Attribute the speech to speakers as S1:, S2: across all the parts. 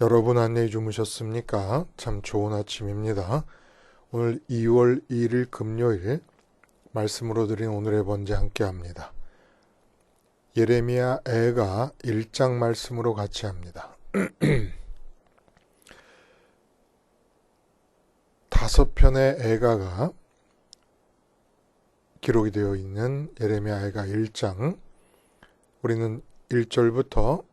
S1: 여러분 안녕히 주무셨습니까? 참 좋은 아침입니다. 오늘 2월 2일 금요일 말씀으로 드린 오늘의 번제 함께 합니다. 예레미야 애가 1장 말씀으로 같이 합니다. 5편의 애가가 기록이 되어 있는 예레미야 애가 1장, 우리는 1절부터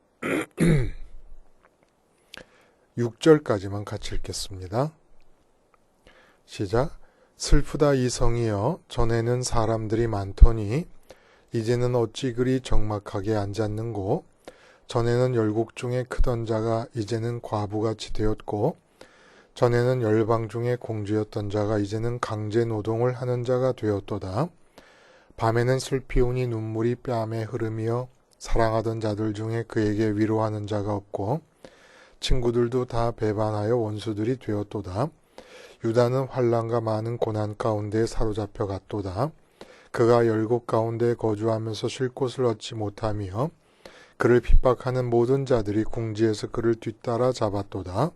S1: 6절까지만 같이 읽겠습니다. 시작. 슬프다 이 성이여, 전에는 사람들이 많더니 이제는 어찌 그리 적막하게 앉았는고. 전에는 열국 중에 크던 자가 이제는 과부같이 되었고, 전에는 열방 중에 공주였던 자가 이제는 강제 노동을 하는 자가 되었도다. 밤에는 슬피 우니 눈물이 뺨에 흐르며 사랑하던 자들 중에 그에게 위로하는 자가 없고, 친구들도 다 배반하여 원수들이 되었도다. 유다는 환난과 많은 고난 가운데 사로잡혀 갔도다. 그가 열국 가운데 거주하면서 쉴 곳을 얻지 못하며 그를 핍박하는 모든 자들이 궁지에서 그를 뒤따라 잡았도다.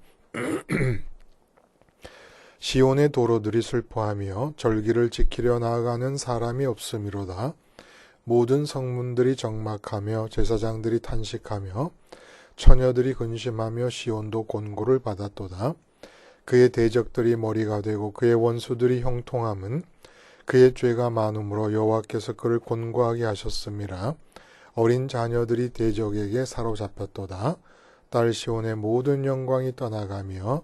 S1: 시온의 도로들이 슬퍼하며 절기를 지키려 나아가는 사람이 없음이로다. 모든 성문들이 적막하며 제사장들이 탄식하며 처녀들이 근심하며 시온도 곤고를 받았도다. 그의 대적들이 머리가 되고 그의 원수들이 형통함은 그의 죄가 많음으로 여호와께서 그를 곤고하게 하셨음이라. 어린 자녀들이 대적에게 사로잡혔도다. 딸 시온의 모든 영광이 떠나가며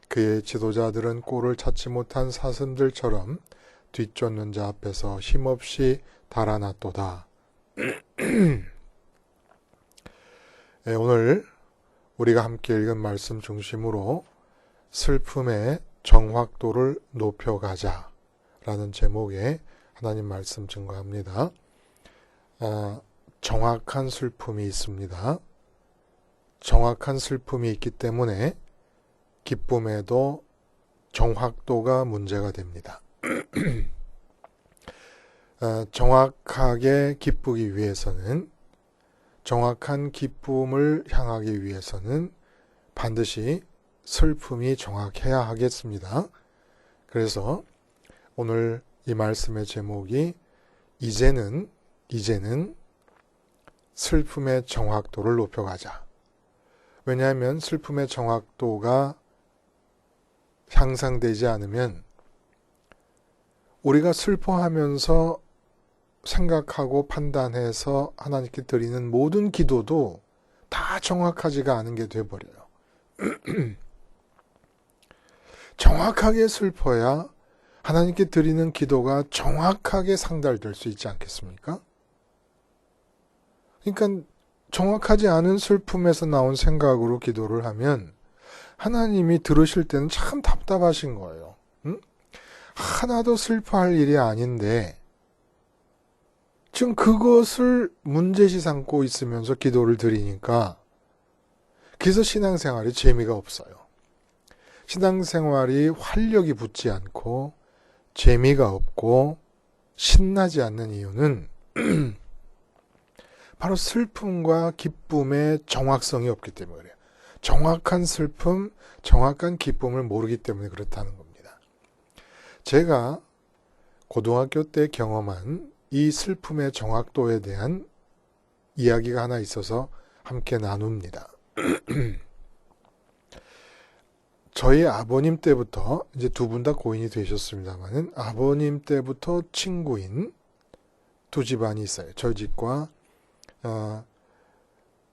S1: 그의 지도자들은 꼴을 찾지 못한 사슴들처럼 뒤쫓는 자 앞에서 힘없이 달아났도다. 네, 오늘 우리가 함께 읽은 말씀 중심으로 슬픔의 정확도를 높여가자 라는 제목의 하나님 말씀 증거합니다. 정확한 슬픔이 있습니다. 정확한 슬픔이 있기 때문에 기쁨에도 정확도가 문제가 됩니다. 정확하게 기쁘기 위해서는, 정확한 기쁨을 향하기 위해서는 반드시 슬픔이 정확해야 하겠습니다. 그래서 오늘 이 말씀의 제목이 이제는 슬픔의 정확도를 높여가자. 왜냐하면 슬픔의 정확도가 향상되지 않으면 우리가 슬퍼하면서 생각하고 판단해서 하나님께 드리는 모든 기도도 다 정확하지가 않은 게 되어버려요. 정확하게 슬퍼야 하나님께 드리는 기도가 정확하게 상달될 수 있지 않겠습니까? 그러니까 정확하지 않은 슬픔에서 나온 생각으로 기도를 하면 하나님이 들으실 때는 참 답답하신 거예요. 하나도 슬퍼할 일이 아닌데 지금 그것을 문제시 삼고 있으면서 기도를 드리니까 그래서 신앙생활이 재미가 없어요. 신앙생활이 활력이 붙지 않고 재미가 없고 신나지 않는 이유는 바로 슬픔과 기쁨의 정확성이 없기 때문에 그래요. 정확한 슬픔, 정확한 기쁨을 모르기 때문에 그렇다는 겁니다. 제가 고등학교 때 경험한 이 슬픔의 정확도에 대한 이야기가 하나 있어서 함께 나눕니다. 저희 아버님 때부터, 이제 두 분 다 고인이 되셨습니다만, 아버님 때부터 친구인 두 집안이 있어요. 저희 집과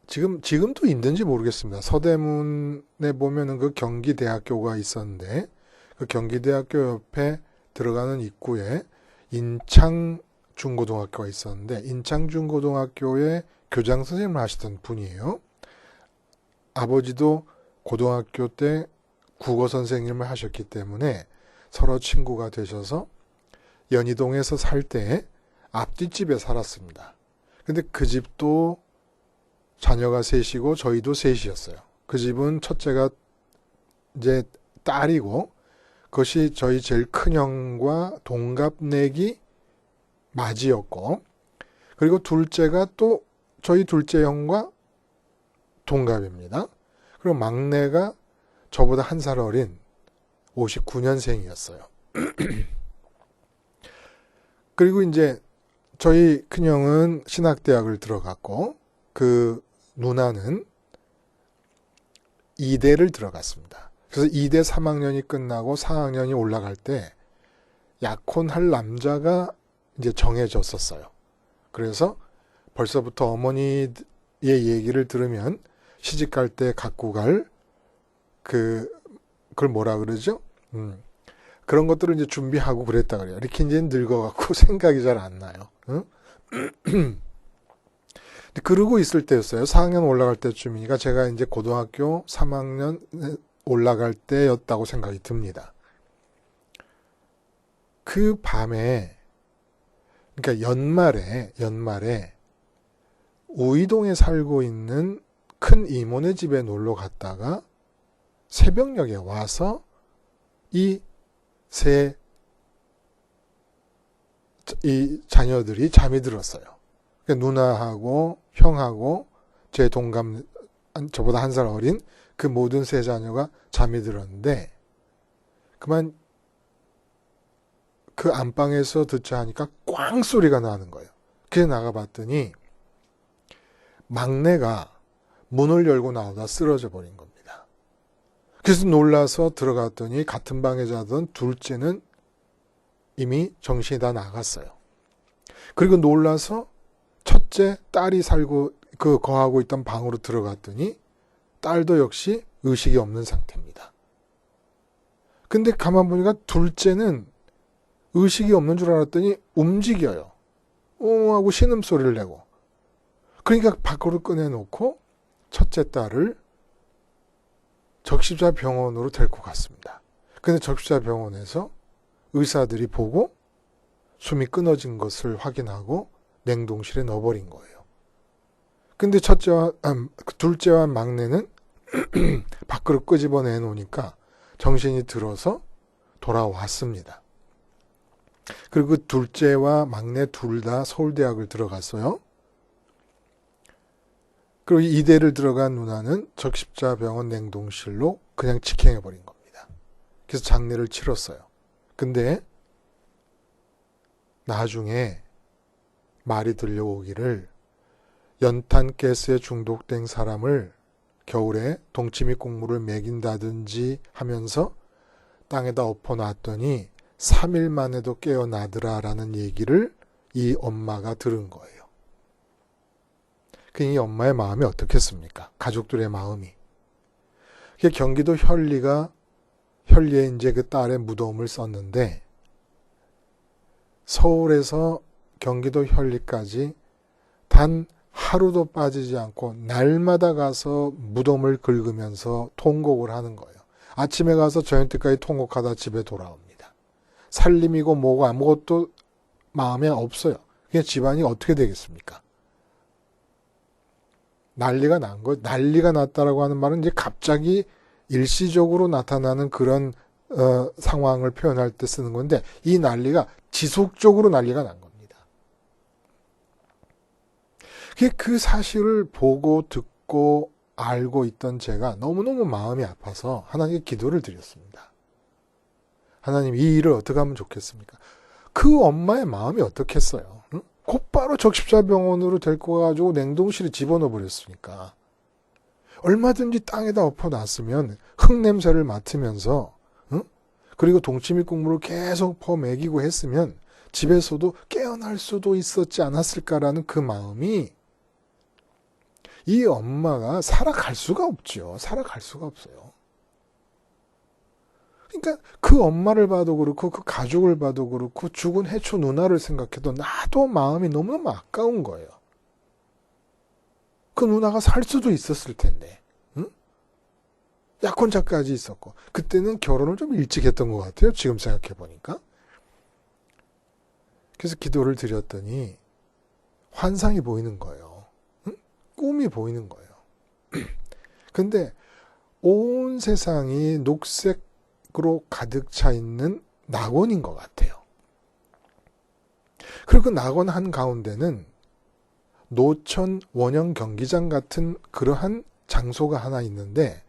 S1: 지금도 있는지 모르겠습니다. 서대문에 보면은 그 경기대학교가 있었는데 그 경기대학교 옆에 들어가는 입구에 인창중고등학교가 있었는데 인창중고등학교에 교장 선생님을 하시던 분이에요. 아버지도 고등학교 때 국어 선생님을 하셨기 때문에 서로 친구가 되셔서 연희동에서 살 때 앞뒷집에 살았습니다. 근데 그 집도 자녀가 셋이고 저희도 셋이었어요. 그 집은 첫째가 이제 딸이고 그것이 저희 제일 큰 형과 동갑내기 맞이였고, 그리고 둘째가 또 저희 둘째 형과 동갑입니다. 그리고 막내가 저보다 한 살 어린 59년생이었어요. 그리고 이제 저희 큰형은 신학대학을 들어갔고 그 누나는 이대를 들어갔습니다. 그래서 이대 3학년이 끝나고 4학년이 올라갈 때 약혼할 남자가 이제 정해졌었어요. 그래서 벌써부터 어머니의 얘기를 들으면 시집갈 때 갖고 갈 그걸 뭐라 그러죠? 그런 것들을 이제 준비하고 그랬다 그래요. 이렇게 이제 늙어갖고 생각이 잘 안 나요. 응? 그러고 있을 때였어요. 4학년 올라갈 때쯤이니까 제가 이제 고등학교 3학년 올라갈 때였다고 생각이 듭니다. 그 밤에, 그러니까 연말에 우이동에 살고 있는 큰 이모네 집에 놀러 갔다가 새벽녘에 와서 이 자녀들이 잠이 들었어요. 그러니까 누나하고 형하고 제 동갑, 저보다 한 살 어린 그 모든 세 자녀가 잠이 들었는데 그만 그 안방에서 듣자 하니까 꽝 소리가 나는 거예요. 그래서 나가봤더니 막내가 문을 열고 나오다 쓰러져 버린 겁니다. 그래서 놀라서 들어갔더니 같은 방에 자던 둘째는 이미 정신이 다 나갔어요. 그리고 놀라서 첫째 딸이 거하고 있던 방으로 들어갔더니 딸도 역시 의식이 없는 상태입니다. 근데 가만 보니까 둘째는 의식이 없는 줄 알았더니 움직여요. 하고 신음소리를 내고. 그러니까 밖으로 꺼내놓고 첫째 딸을 적십자 병원으로 데리고 갔습니다. 근데 적십자 병원에서 의사들이 보고 숨이 끊어진 것을 확인하고 냉동실에 넣어버린 거예요. 근데 둘째와 막내는 밖으로 끄집어내 놓으니까 정신이 들어서 돌아왔습니다. 그리고 둘째와 막내 둘 다 서울대학을 들어갔어요. 그리고 이대를 들어간 누나는 적십자병원 냉동실로 그냥 직행해버린 겁니다. 그래서 장례를 치렀어요. 근데 나중에 말이 들려오기를 연탄가스에 중독된 사람을 겨울에 동치미 국물을 먹인다든지 하면서 땅에다 엎어놨더니 3일 만에도 깨어나더라라는 얘기를 이 엄마가 들은 거예요. 이 엄마의 마음이 어떻겠습니까? 가족들의 마음이. 경기도 현리에 이제 그 딸의 무덤을 썼는데 서울에서 경기도 현리까지 단 하루도 빠지지 않고 날마다 가서 무덤을 긁으면서 통곡을 하는 거예요. 아침에 가서 저녁 때까지 통곡하다 집에 돌아옵니다. 살림이고 뭐고 아무것도 마음에 없어요. 그냥 집안이 어떻게 되겠습니까? 난리가 난 거예요. 난리가 났다라고 하는 말은 이제 갑자기 일시적으로 나타나는 그런 상황을 표현할 때 쓰는 건데 이 난리가 지속적으로 난리가 난 겁니다. 그 사실을 보고 듣고 알고 있던 제가 너무너무 마음이 아파서 하나님께 기도를 드렸습니다. 하나님, 이 일을 어떻게 하면 좋겠습니까? 그 엄마의 마음이 어떻겠어요? 응? 곧바로 적십자병원으로 데리고 가가지고 냉동실에 집어넣어 버렸으니까. 얼마든지 땅에다 엎어놨으면 흙냄새를 맡으면서 그리고 동치미 국물을 계속 퍼먹이고 했으면 집에서도 깨어날 수도 있었지 않았을까라는 그 마음이 이 엄마가 살아갈 수가 없죠. 살아갈 수가 없어요. 그러니까 그 엄마를 봐도 그렇고 그 가족을 봐도 그렇고 죽은 해초 누나를 생각해도 나도 마음이 너무너무 아까운 거예요. 그 누나가 살 수도 있었을 텐데. 응? 약혼자까지 있었고 그때는 결혼을 좀 일찍 했던 것 같아요. 지금 생각해 보니까. 그래서 기도를 드렸더니 환상이 보이는 거예요. 응? 꿈이 보이는 거예요. 근데 온 세상이 녹색으로 가득 차 있는 낙원인 것 같아요. 그리고 그 낙원 한가운데는 노천 원형 경기장 같은 그러한 장소가 하나 있는데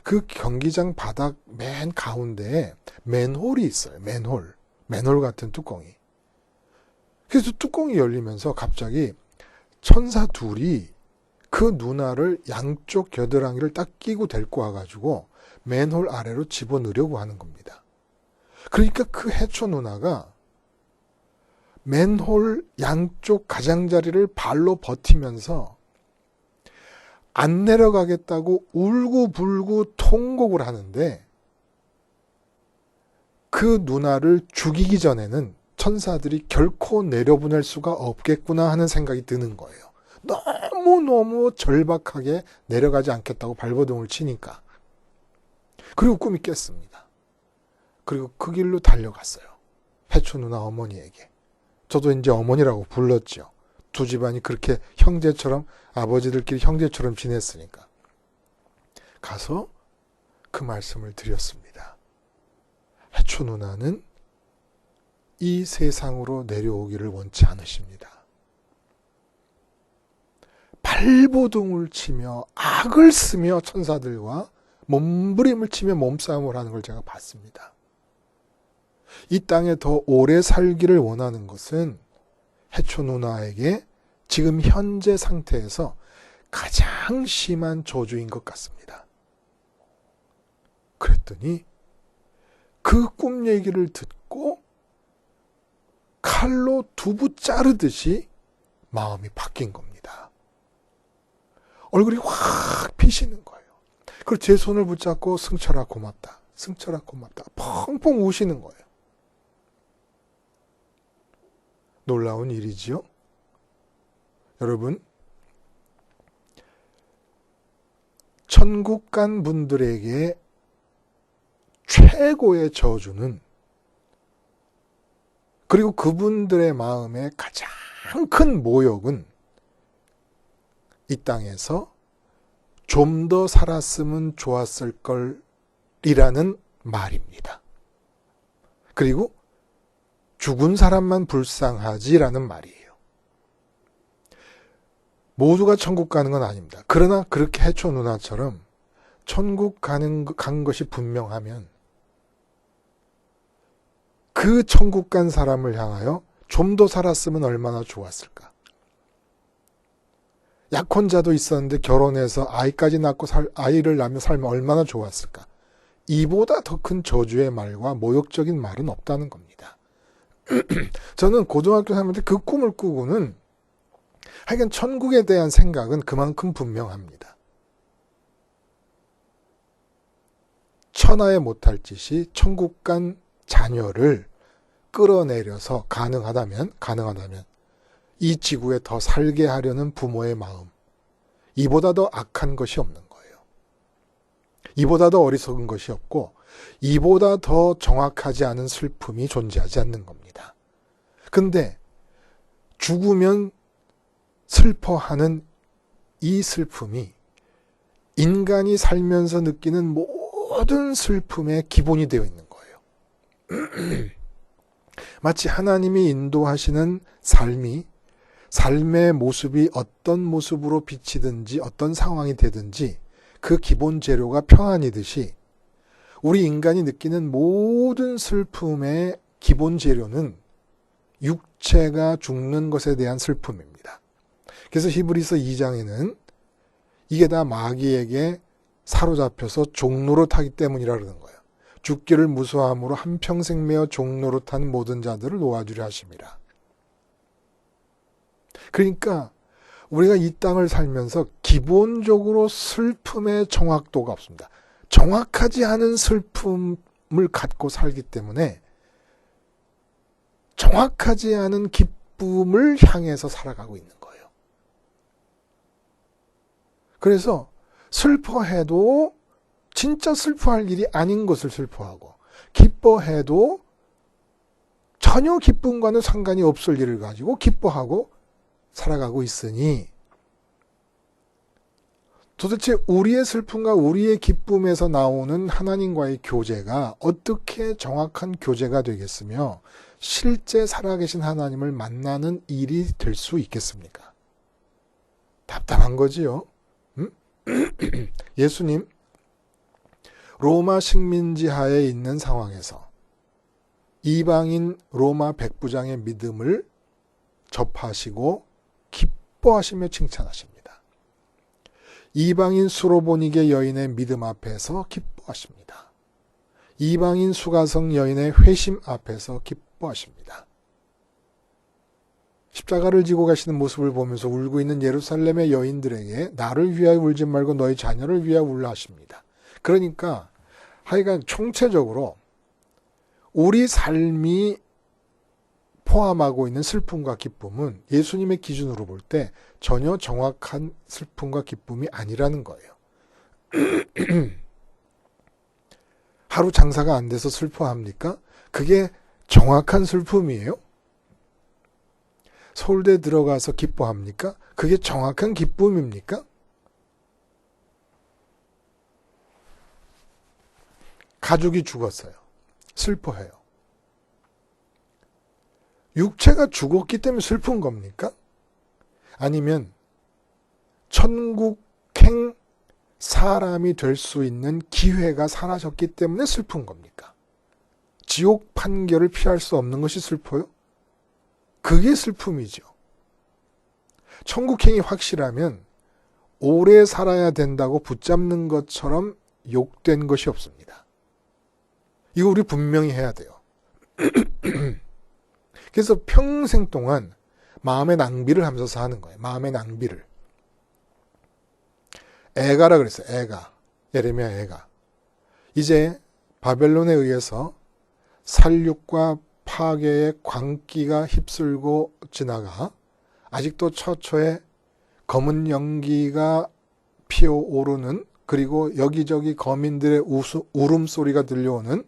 S1: 그 경기장 바닥 맨 가운데에 맨홀이 있어요. 맨홀 같은 뚜껑이. 그래서 뚜껑이 열리면서 갑자기 천사 둘이 그 누나를 양쪽 겨드랑이를 딱 끼고 데리고 와가지고 맨홀 아래로 집어넣으려고 하는 겁니다. 그러니까 그 해초 누나가 맨홀 양쪽 가장자리를 발로 버티면서 안 내려가겠다고 울고불고 통곡을 하는데, 그 누나를 죽이기 전에는 천사들이 결코 내려보낼 수가 없겠구나 하는 생각이 드는 거예요. 너무너무 절박하게 내려가지 않겠다고 발버둥을 치니까. 그리고 꿈이 깼습니다. 그리고 그 길로 달려갔어요. 해초 누나 어머니에게. 저도 이제 어머니라고 불렀죠. 두 집안이 그렇게 형제처럼, 아버지들끼리 형제처럼 지냈으니까. 가서 그 말씀을 드렸습니다. 해초 누나는 이 세상으로 내려오기를 원치 않으십니다. 발버둥을 치며 악을 쓰며 천사들과 몸부림을 치며 몸싸움을 하는 걸 제가 봤습니다. 이 땅에 더 오래 살기를 원하는 것은 해초 누나에게 지금 현재 상태에서 가장 심한 저주인 것 같습니다. 그랬더니 그 꿈 얘기를 듣고 칼로 두부 자르듯이 마음이 바뀐 겁니다. 얼굴이 확 피시는 거예요. 그리고 제 손을 붙잡고 승철아 고맙다. 승철아 고맙다. 펑펑 우시는 거예요. 놀라운 일이지요. 여러분, 천국 간 분들에게 최고의 저주는, 그리고 그분들의 마음에 가장 큰 모욕은 이 땅에서 좀 더 살았으면 좋았을 걸이라는 말입니다. 그리고 죽은 사람만 불쌍하지라는 말이에요. 모두가 천국 가는 건 아닙니다. 그러나 그렇게 해초 누나처럼 천국 간 것이 분명하면 그 천국 간 사람을 향하여 좀 더 살았으면 얼마나 좋았을까. 약혼자도 있었는데 결혼해서 아이까지 낳고 아이를 낳으며 살면 얼마나 좋았을까. 이보다 더 큰 저주의 말과 모욕적인 말은 없다는 겁니다. 저는 고등학교 3학년 때 그 꿈을 꾸고는 하여간 천국에 대한 생각은 그만큼 분명합니다. 천하에 못할 짓이 천국 간 자녀를 끌어내려서 가능하다면 이 지구에 더 살게 하려는 부모의 마음, 이보다 더 악한 것이 없는 거예요. 이보다 더 어리석은 것이 없고 이보다 더 정확하지 않은 슬픔이 존재하지 않는 겁니다. 근데 죽으면 슬퍼하는 이 슬픔이 인간이 살면서 느끼는 모든 슬픔의 기본이 되어 있는 거예요. 마치 하나님이 인도하시는 삶의 모습이 어떤 모습으로 비치든지 어떤 상황이 되든지 그 기본 재료가 평안이듯이 우리 인간이 느끼는 모든 슬픔의 기본 재료는 육체가 죽는 것에 대한 슬픔입니다. 그래서 히브리서 2장에는 이게 다 마귀에게 사로잡혀서 종노릇하기 때문이라 그러는 거예요. 죽기를 무서워함으로 한평생 매어 종노릇한 모든 자들을 놓아주려 하심이라. 그러니까 우리가 이 땅을 살면서 기본적으로 슬픔의 정확도가 없습니다. 정확하지 않은 슬픔을 갖고 살기 때문에 정확하지 않은 기쁨을 향해서 살아가고 있는 거예요. 그래서 슬퍼해도 진짜 슬퍼할 일이 아닌 것을 슬퍼하고, 기뻐해도 전혀 기쁨과는 상관이 없을 일을 가지고 기뻐하고 살아가고 있으니, 도대체 우리의 슬픔과 우리의 기쁨에서 나오는 하나님과의 교제가 어떻게 정확한 교제가 되겠으며 실제 살아계신 하나님을 만나는 일이 될 수 있겠습니까? 답답한 거지요. 예수님 로마 식민지 하에 있는 상황에서 이방인 로마 백부장의 믿음을 접하시고 기뻐하시며 칭찬하십니다. 이방인 수로보니게 여인의 믿음 앞에서 기뻐하십니다. 이방인 수가성 여인의 회심 앞에서 기뻐하십니다. 십자가를 지고 가시는 모습을 보면서 울고 있는 예루살렘의 여인들에게 나를 위하여 울지 말고 너희 자녀를 위하여 울라 하십니다. 그러니까 하여간 총체적으로 우리 삶이 포함하고 있는 슬픔과 기쁨은 예수님의 기준으로 볼 때 전혀 정확한 슬픔과 기쁨이 아니라는 거예요. 하루 장사가 안 돼서 슬퍼합니까? 그게 정확한 슬픔이에요? 서울대 들어가서 기뻐합니까? 그게 정확한 기쁨입니까? 가족이 죽었어요. 슬퍼해요. 육체가 죽었기 때문에 슬픈 겁니까? 아니면 천국행 사람이 될 수 있는 기회가 사라졌기 때문에 슬픈 겁니까? 지옥 판결을 피할 수 없는 것이 슬퍼요? 그게 슬픔이죠. 천국행이 확실하면 오래 살아야 된다고 붙잡는 것처럼 욕된 것이 없습니다. 이거 우리 분명히 해야 돼요. 그래서 평생 동안 마음의 낭비를 하면서 사는 거예요. 마음의 낭비를. 애가라 그랬어요. 애가. 예레미야 애가. 이제 바벨론에 의해서 살육과 파괴의 광기가 휩쓸고 지나가 아직도 처처에 검은 연기가 피어오르는, 그리고 여기저기 거민들의 울음소리가 들려오는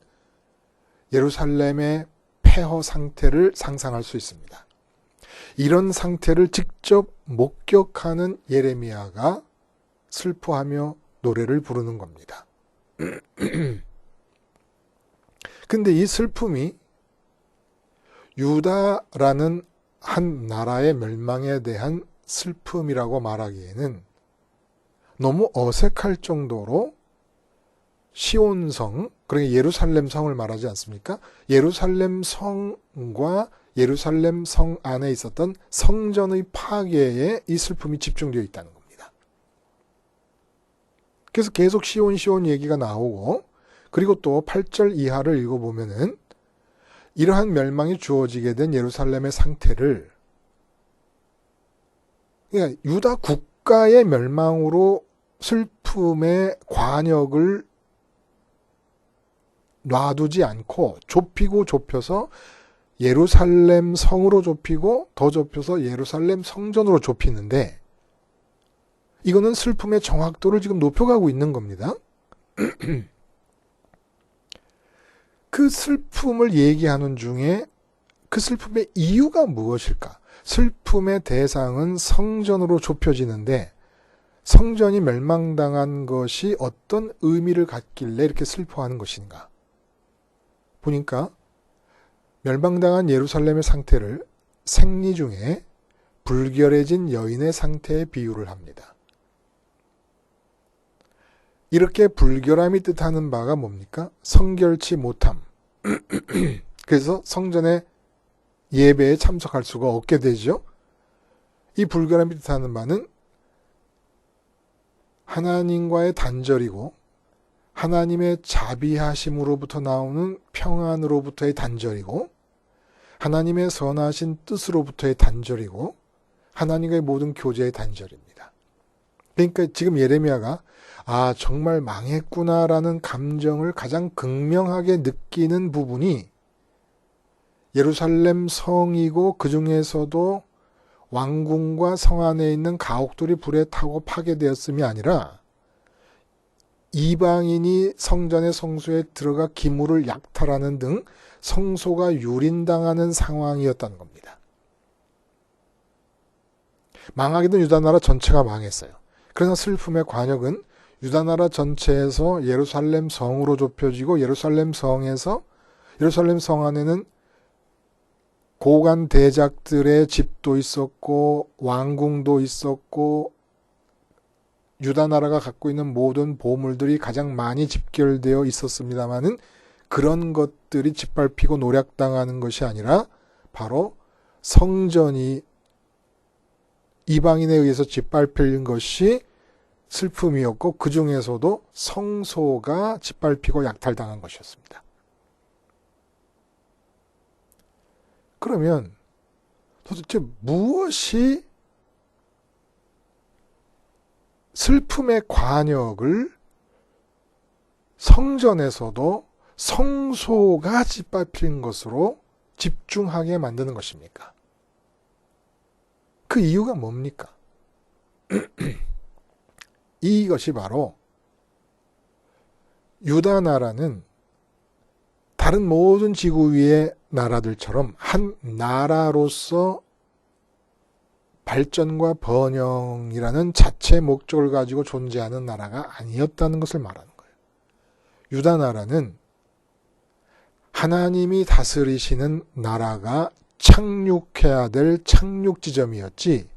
S1: 예루살렘의 폐허 상태를 상상할 수 있습니다. 이런 상태를 직접 목격하는 예레미야가 슬퍼하며 노래를 부르는 겁니다. 근데 이 슬픔이 유다라는 한 나라의 멸망에 대한 슬픔이라고 말하기에는 너무 어색할 정도로 시온성, 그러니까 예루살렘 성을 말하지 않습니까? 예루살렘 성과 예루살렘 성 안에 있었던 성전의 파괴에 이 슬픔이 집중되어 있다는 겁니다. 그래서 계속 시온 얘기가 나오고, 그리고 또 8절 이하를 읽어보면은 이러한 멸망이 주어지게 된 예루살렘의 상태를, 그러니까 유다 국가의 멸망으로 슬픔의 관역을 놔두지 않고 좁히고 좁혀서 예루살렘 성으로 좁히고 더 좁혀서 예루살렘 성전으로 좁히는데, 이거는 슬픔의 정확도를 지금 높여가고 있는 겁니다. 그 슬픔을 얘기하는 중에 그 슬픔의 이유가 무엇일까? 슬픔의 대상은 성전으로 좁혀지는데 성전이 멸망당한 것이 어떤 의미를 갖길래 이렇게 슬퍼하는 것인가? 보니까 멸망당한 예루살렘의 상태를 생리 중에 불결해진 여인의 상태에 비유를 합니다. 이렇게 불결함이 뜻하는 바가 뭡니까? 성결치 못함. 그래서 성전의 예배에 참석할 수가 없게 되죠. 이 불결함이 뜻하는 바는 하나님과의 단절이고 하나님의 자비하심으로부터 나오는 평안으로부터의 단절이고 하나님의 선하신 뜻으로부터의 단절이고 하나님과의 모든 교제의 단절입니다. 그러니까 지금 예레미야가 정말 망했구나라는 감정을 가장 극명하게 느끼는 부분이 예루살렘 성이고 그 중에서도 왕궁과 성 안에 있는 가옥들이 불에 타고 파괴되었음이 아니라 이방인이 성전의 성소에 들어가 기물을 약탈하는 등 성소가 유린당하는 상황이었다는 겁니다. 망하게 된 유다 나라 전체가 망했어요. 그러나 슬픔의 관역은 유다 나라 전체에서 예루살렘 성으로 좁혀지고 예루살렘 성에서 예루살렘 성 안에는 고관 대작들의 집도 있었고 왕궁도 있었고 유다 나라가 갖고 있는 모든 보물들이 가장 많이 집결되어 있었습니다마는 그런 것들이 짓밟히고 노략당하는 것이 아니라 바로 성전이 이방인에 의해서 짓밟힌 것이 슬픔이었고 그 중에서도 성소가 짓밟히고 약탈당한 것이었습니다. 그러면 도대체 무엇이 슬픔의 관역을 성전에서도 성소가 짓밟힌 것으로 집중하게 만드는 것입니까? 그 이유가 뭡니까? 이것이 바로 유다 나라는 다른 모든 지구 위의 나라들처럼 한 나라로서 발전과 번영이라는 자체 목적을 가지고 존재하는 나라가 아니었다는 것을 말하는 거예요. 유다 나라는 하나님이 다스리시는 나라가 착륙해야 될 착륙 지점이었지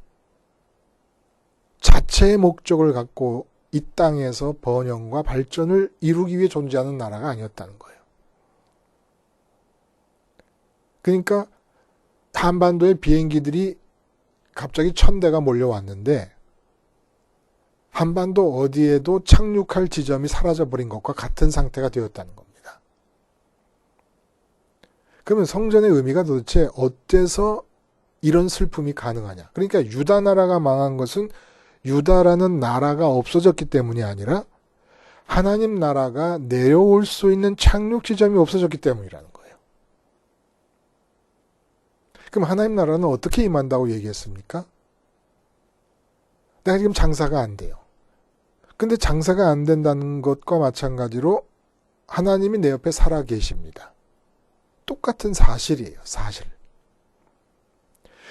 S1: 자체의 목적을 갖고 이 땅에서 번영과 발전을 이루기 위해 존재하는 나라가 아니었다는 거예요. 그러니까 한반도에 비행기들이 갑자기 1000대가 몰려왔는데 한반도 어디에도 착륙할 지점이 사라져버린 것과 같은 상태가 되었다는 겁니다. 그러면 성전의 의미가 도대체 어때서 이런 슬픔이 가능하냐? 그러니까 유다 나라가 망한 것은 유다라는 나라가 없어졌기 때문이 아니라 하나님 나라가 내려올 수 있는 착륙 지점이 없어졌기 때문이라는 거예요. 그럼 하나님 나라는 어떻게 임한다고 얘기했습니까? 내가 지금 장사가 안 돼요. 근데 장사가 안 된다는 것과 마찬가지로 하나님이 내 옆에 살아 계십니다. 똑같은 사실이에요. 사실.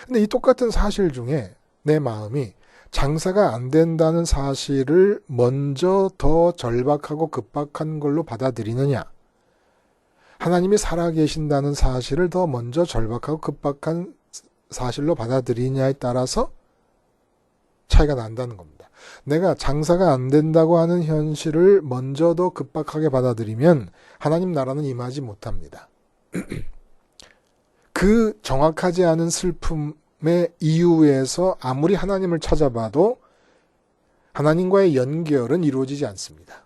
S1: 근데 이 똑같은 사실 중에 내 마음이 장사가 안 된다는 사실을 먼저 더 절박하고 급박한 걸로 받아들이느냐, 하나님이 살아계신다는 사실을 더 먼저 절박하고 급박한 사실로 받아들이냐에 따라서 차이가 난다는 겁니다. 내가 장사가 안 된다고 하는 현실을 먼저 더 급박하게 받아들이면 하나님 나라는 임하지 못합니다. 그 정확하지 않은 슬픔의 이유에서 아무리 하나님을 찾아봐도 하나님과의 연결은 이루어지지 않습니다.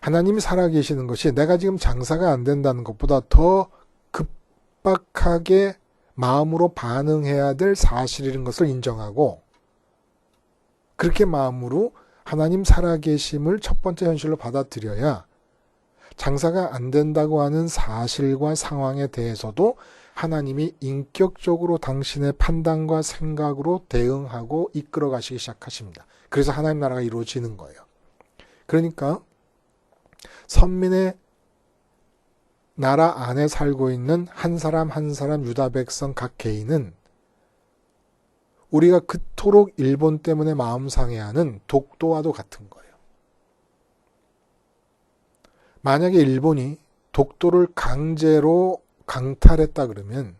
S1: 하나님이 살아계시는 것이 내가 지금 장사가 안 된다는 것보다 더 급박하게 마음으로 반응해야 될 사실인 것을 인정하고 그렇게 마음으로 하나님 살아계심을 첫 번째 현실로 받아들여야 장사가 안 된다고 하는 사실과 상황에 대해서도 하나님이 인격적으로 당신의 판단과 생각으로 대응하고 이끌어 가시기 시작하십니다. 그래서 하나님 나라가 이루어지는 거예요. 그러니까 선민의 나라 안에 살고 있는 한 사람 한 사람 유다 백성 각 개인은 우리가 그토록 일본 때문에 마음 상해하는 독도와도 같은 거예요. 만약에 일본이 독도를 강제로 강탈했다 그러면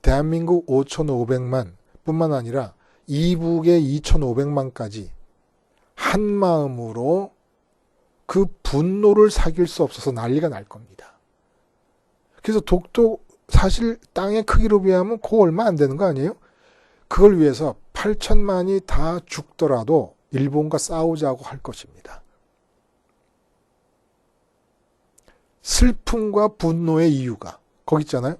S1: 대한민국 5,500만 뿐만 아니라 이북의 2,500만까지 한 마음으로 그 분노를 사귈 수 없어서 난리가 날 겁니다. 그래서 독도 사실 땅의 크기로 비하면 그거 얼마 안 되는 거 아니에요? 그걸 위해서 8천만이 다 죽더라도 일본과 싸우자고 할 것입니다. 슬픔과 분노의 이유가 거기 있잖아요.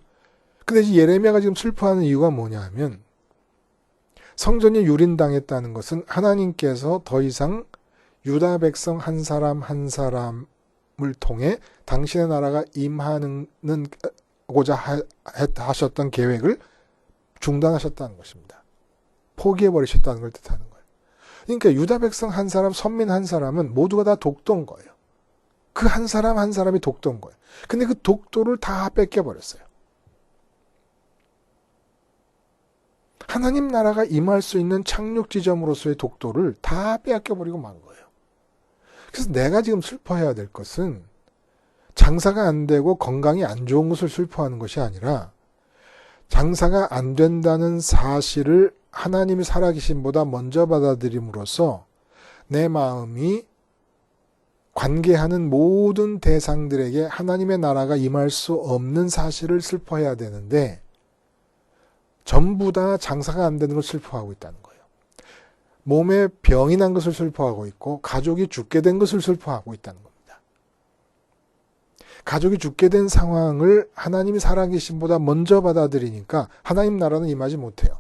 S1: 근데 예레미야가 지금 슬퍼하는 이유가 뭐냐 하면 성전이 유린당했다는 것은 하나님께서 더 이상 유다 백성 한 사람 한 사람을 통해 당신의 나라가 임하고자 하셨던 계획을 중단하셨다는 것입니다. 포기해버리셨다는 걸 뜻하는 거예요. 그러니까 유다 백성 한 사람, 선민 한 사람은 모두가 다 독도인 거예요. 그 한 사람 한 사람이 독도인 거예요. 근데 그 독도를 다 뺏겨버렸어요. 하나님 나라가 임할 수 있는 착륙 지점으로서의 독도를 다 빼앗겨버리고 만 거예요. 그래서 내가 지금 슬퍼해야 될 것은 장사가 안 되고 건강이 안 좋은 것을 슬퍼하는 것이 아니라 장사가 안 된다는 사실을 하나님이 살아계심보다 먼저 받아들임으로써 내 마음이 관계하는 모든 대상들에게 하나님의 나라가 임할 수 없는 사실을 슬퍼해야 되는데 전부 다 장사가 안 되는 걸 슬퍼하고 있다는 거예요. 몸에 병이 난 것을 슬퍼하고 있고 가족이 죽게 된 것을 슬퍼하고 있다는 겁니다. 가족이 죽게 된 상황을 하나님이 살아계심보다 먼저 받아들이니까 하나님 나라는 임하지 못해요.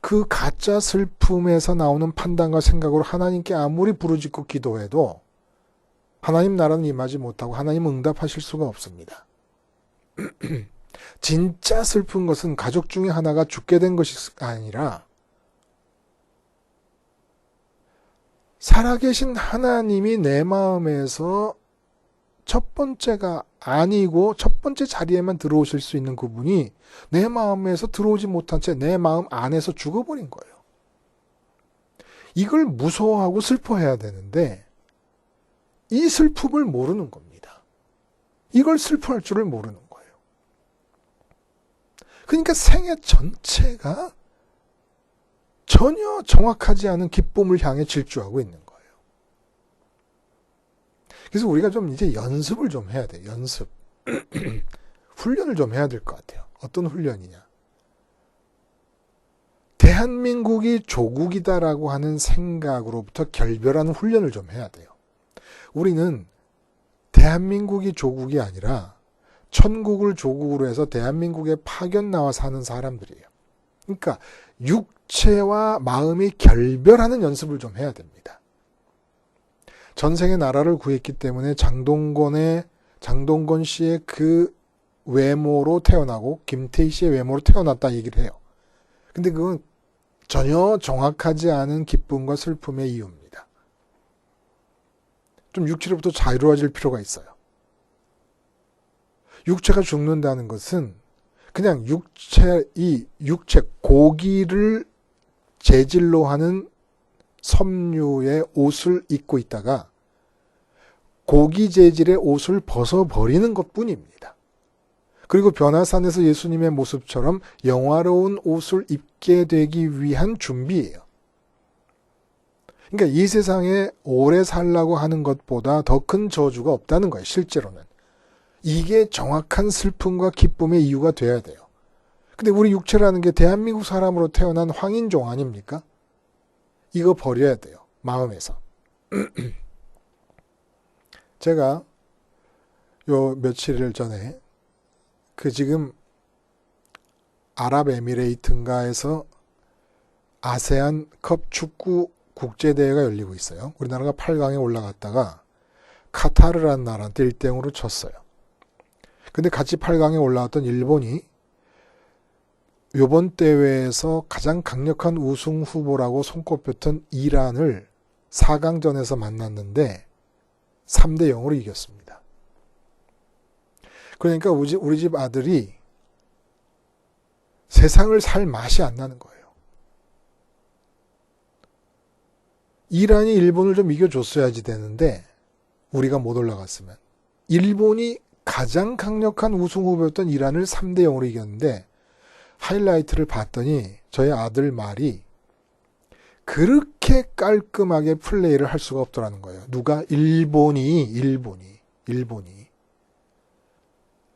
S1: 그 가짜 슬픔에서 나오는 판단과 생각으로 하나님께 아무리 부르짖고 기도해도 하나님 나라는 임하지 못하고 하나님 응답하실 수가 없습니다. 진짜 슬픈 것은 가족 중에 하나가 죽게 된 것이 아니라 살아계신 하나님이 내 마음에서 첫 번째가 아니고 첫 번째 자리에만 들어오실 수 있는 그분이 내 마음에서 들어오지 못한 채 내 마음 안에서 죽어버린 거예요. 이걸 무서워하고 슬퍼해야 되는데 이 슬픔을 모르는 겁니다. 이걸 슬퍼할 줄을 모르는 거예요. 그러니까 생애 전체가 전혀 정확하지 않은 기쁨을 향해 질주하고 있는 거예요. 그래서 우리가 좀 이제 연습을 좀 해야 돼요. 연습. 훈련을 좀 해야 될 것 같아요. 어떤 훈련이냐. 대한민국이 조국이다라고 하는 생각으로부터 결별하는 훈련을 좀 해야 돼요. 우리는 대한민국이 조국이 아니라 천국을 조국으로 해서 대한민국에 파견 나와 사는 사람들이에요. 그러니까 육체와 마음이 결별하는 연습을 좀 해야 됩니다. 전생에 나라를 구했기 때문에 장동건 씨의 그 외모로 태어나고 김태희 씨의 외모로 태어났다 얘기를 해요. 근데 그건 전혀 정확하지 않은 기쁨과 슬픔의 이유입니다. 좀 육체로부터 자유로워질 필요가 있어요. 육체가 죽는다는 것은 그냥 육체 고기를 재질로 하는 섬유의 옷을 입고 있다가 고기 재질의 옷을 벗어버리는 것뿐입니다. 그리고 변화산에서 예수님의 모습처럼 영화로운 옷을 입게 되기 위한 준비예요. 그러니까 이 세상에 오래 살라고 하는 것보다 더 큰 저주가 없다는 거예요. 실제로는. 이게 정확한 슬픔과 기쁨의 이유가 돼야 돼요. 근데 우리 육체라는 게 대한민국 사람으로 태어난 황인종 아닙니까? 이거 버려야 돼요. 마음에서. 제가 요 며칠 전에 지금 아랍에미레이트인가에서 아세안 컵 축구 국제대회가 열리고 있어요. 우리나라가 8강에 올라갔다가 카타르라는 나라한테 1대0으로 쳤어요. 근데 같이 8강에 올라왔던 일본이 이번 대회에서 가장 강력한 우승 후보라고 손꼽혔던 이란을 4강전에서 만났는데 3대0으로 이겼습니다. 그러니까 우리 집 아들이 세상을 살 맛이 안 나는 거예요. 이란이 일본을 좀 이겨줬어야지 되는데 우리가 못 올라갔으면. 일본이 가장 강력한 우승 후보였던 이란을 3대0으로 이겼는데 하이라이트를 봤더니 저희 아들 말이 그렇게 깔끔하게 플레이를 할 수가 없더라는 거예요. 누가? 일본이.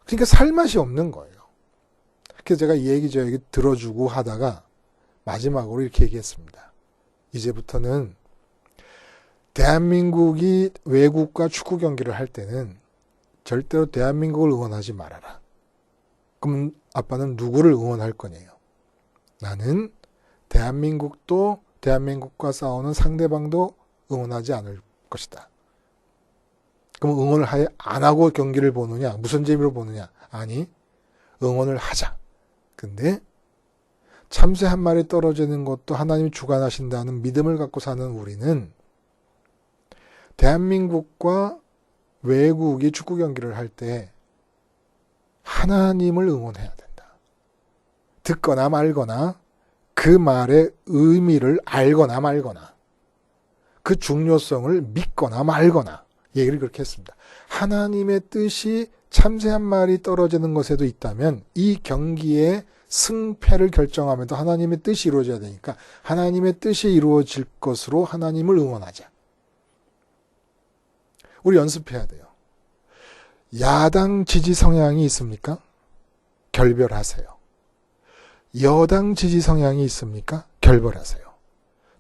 S1: 그러니까 살맛이 없는 거예요. 그래서 제가 이 얘기 저 얘기 들어주고 하다가 마지막으로 이렇게 얘기했습니다. 이제부터는 대한민국이 외국과 축구 경기를 할 때는 절대로 대한민국을 응원하지 말아라. 그럼 아빠는 누구를 응원할 거냐요? 나는 대한민국도 대한민국과 싸우는 상대방도 응원하지 않을 것이다. 그럼 응원을 안 하고 경기를 보느냐? 무슨 재미로 보느냐? 아니, 응원을 하자. 근데 참새 한 마리 떨어지는 것도 하나님이 주관하신다는 믿음을 갖고 사는 우리는 대한민국과 외국이 축구 경기를 할 때 하나님을 응원해야 된다. 듣거나 말거나 그 말의 의미를 알거나 말거나 그 중요성을 믿거나 말거나 얘기를 그렇게 했습니다. 하나님의 뜻이 참새 한 마리 떨어지는 것에도 있다면 이 경기의 승패를 결정하면서 하나님의 뜻이 이루어져야 되니까 하나님의 뜻이 이루어질 것으로 하나님을 응원하자. 우리 연습해야 돼요. 야당 지지 성향이 있습니까? 결별하세요. 여당 지지 성향이 있습니까? 결별하세요.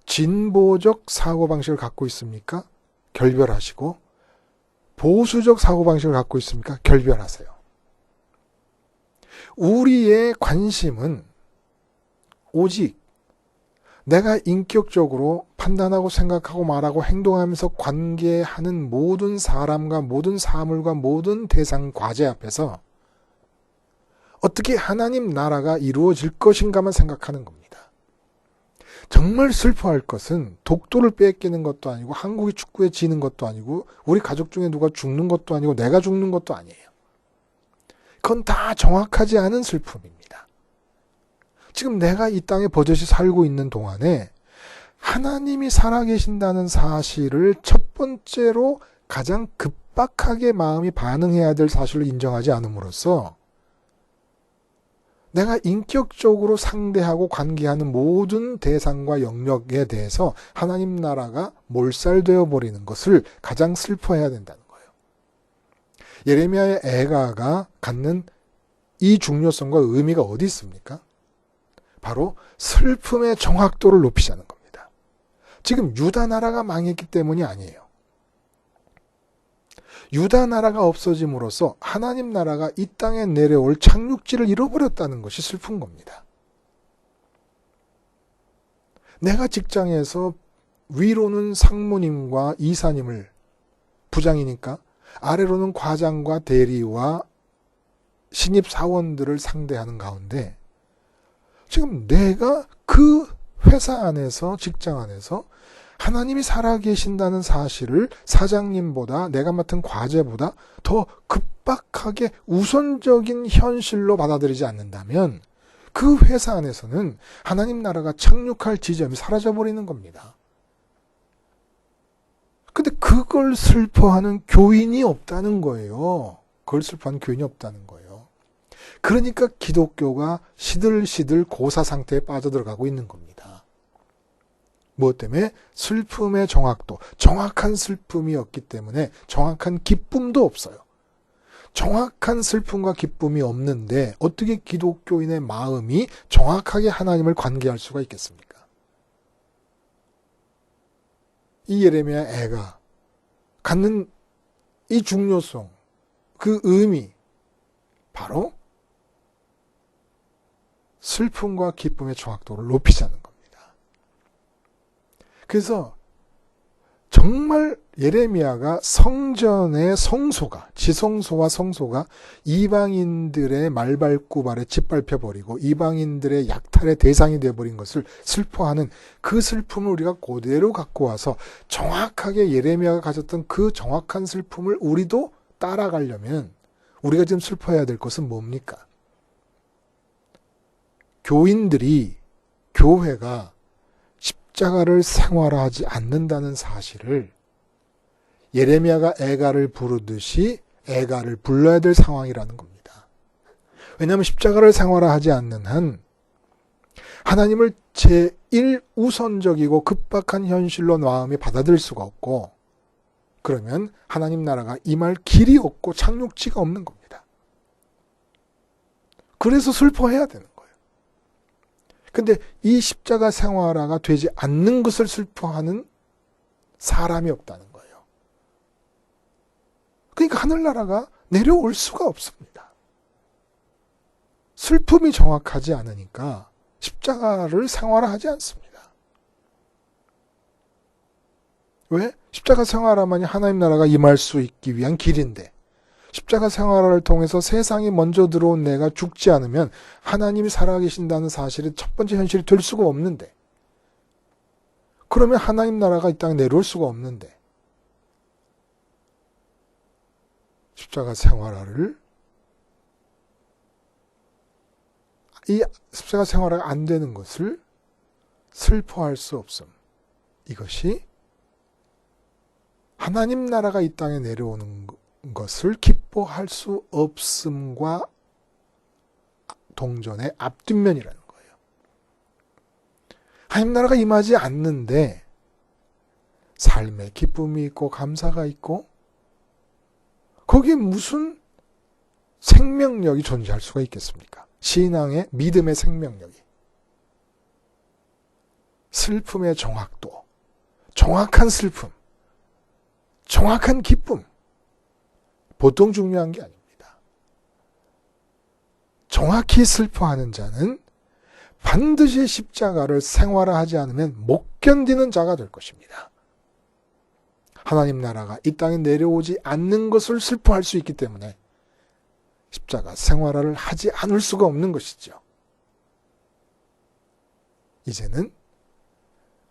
S1: 진보적 사고방식을 갖고 있습니까? 결별하시고, 보수적 사고방식을 갖고 있습니까? 결별하세요. 우리의 관심은 오직 내가 인격적으로 판단하고 생각하고 말하고 행동하면서 관계하는 모든 사람과 모든 사물과 모든 대상 과제 앞에서 어떻게 하나님 나라가 이루어질 것인가만 생각하는 겁니다. 정말 슬퍼할 것은 독도를 뺏기는 것도 아니고 한국이 축구에 지는 것도 아니고 우리 가족 중에 누가 죽는 것도 아니고 내가 죽는 것도 아니에요. 그건 다 정확하지 않은 슬픔입니다. 지금 내가 이 땅에 버젓이 살고 있는 동안에 하나님이 살아계신다는 사실을 첫 번째로 가장 급박하게 마음이 반응해야 될 사실을 인정하지 않음으로써 내가 인격적으로 상대하고 관계하는 모든 대상과 영역에 대해서 하나님 나라가 몰살되어 버리는 것을 가장 슬퍼해야 된다는 거예요. 예레미야의 애가가 갖는 이 중요성과 의미가 어디 있습니까? 바로 슬픔의 정확도를 높이자는 겁니다. 지금 유다 나라가 망했기 때문이 아니에요. 유다 나라가 없어짐으로써 하나님 나라가 이 땅에 내려올 착륙지를 잃어버렸다는 것이 슬픈 겁니다. 내가 직장에서 위로는 상무님과 이사님을 부장이니까 아래로는 과장과 대리와 신입 사원들을 상대하는 가운데 지금 내가 그 회사 안에서 직장 안에서 하나님이 살아계신다는 사실을 사장님보다 내가 맡은 과제보다 더 급박하게 우선적인 현실로 받아들이지 않는다면 그 회사 안에서는 하나님 나라가 착륙할 지점이 사라져버리는 겁니다. 근데 그걸 슬퍼하는 교인이 없다는 거예요. 그걸 슬퍼하는 교인이 없다는 거예요. 그러니까 기독교가 시들시들 고사 상태에 빠져들어가고 있는 겁니다. 무엇 때문에? 슬픔의 정확도, 정확한 슬픔이 없기 때문에 정확한 기쁨도 없어요. 정확한 슬픔과 기쁨이 없는데 어떻게 기독교인의 마음이 정확하게 하나님을 관계할 수가 있겠습니까? 이 예레미야 애가 갖는 이 중요성, 그 의미, 바로 슬픔과 기쁨의 정확도를 높이자는 겁니다. 그래서 정말 예레미야가 성전의 성소가, 지성소와 성소가 이방인들의 말발굽알에 짓밟혀버리고 이방인들의 약탈의 대상이 되어버린 것을 슬퍼하는 그 슬픔을 우리가 그대로 갖고 와서 정확하게 예레미야가 가졌던 그 정확한 슬픔을 우리도 따라가려면 우리가 지금 슬퍼해야 될 것은 뭡니까? 교인들이, 교회가 십자가를 생활화하지 않는다는 사실을 예레미야가 애가를 부르듯이 애가를 불러야 될 상황이라는 겁니다. 왜냐하면 십자가를 생활화하지 않는 한 하나님을 제1우선적이고 급박한 현실로 마음이 받아들일 수가 없고, 그러면 하나님 나라가 임할 길이 없고 착륙지가 없는 겁니다. 그래서 슬퍼해야 되는 거예요. 근데 이 십자가 생활화가 되지 않는 것을 슬퍼하는 사람이 없다는 거예요. 그러니까 하늘나라가 내려올 수가 없습니다. 슬픔이 정확하지 않으니까 십자가를 생활화하지 않습니다. 왜? 십자가 생활화만이 하나님 나라가 임할 수 있기 위한 길인데, 십자가 생활화를 통해서 세상에 먼저 들어온 내가 죽지 않으면 하나님이 살아계신다는 사실이 첫 번째 현실이 될 수가 없는데, 그러면 하나님 나라가 이 땅에 내려올 수가 없는데, 십자가 생활화를, 이 십자가 생활화가 안 되는 것을 슬퍼할 수 없음. 이것이 하나님 나라가 이 땅에 내려오는 것을 기뻐할 수 없음과 동전의 앞뒷면이라는 거예요. 하나님 나라가 임하지 않는데 삶에 기쁨이 있고 감사가 있고 거기에 무슨 생명력이 존재할 수가 있겠습니까? 신앙의 믿음의 생명력이. 슬픔의 정확도, 정확한 슬픔, 정확한 기쁨. 보통 중요한 게 아닙니다. 정확히 슬퍼하는 자는 반드시 십자가를 생활화하지 않으면 못 견디는 자가 될 것입니다. 하나님 나라가 이 땅에 내려오지 않는 것을 슬퍼할 수 있기 때문에 십자가 생활화를 하지 않을 수가 없는 것이죠. 이제는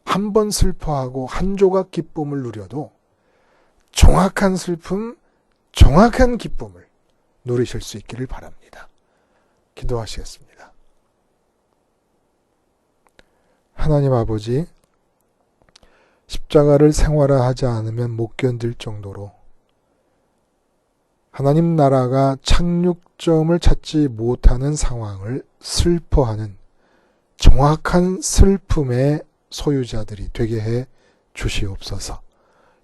S1: 한 번 슬퍼하고 한 조각 기쁨을 누려도 정확한 슬픔, 정확한 기쁨을 누리실 수 있기를 바랍니다. 기도하시겠습니다. 하나님 아버지, 십자가를 생활화하지 않으면 못 견딜 정도로 하나님 나라가 착륙점을 찾지 못하는 상황을 슬퍼하는 정확한 슬픔의 소유자들이 되게 해 주시옵소서.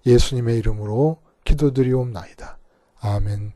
S1: 예수님의 이름으로 기도드리옵나이다. 아멘.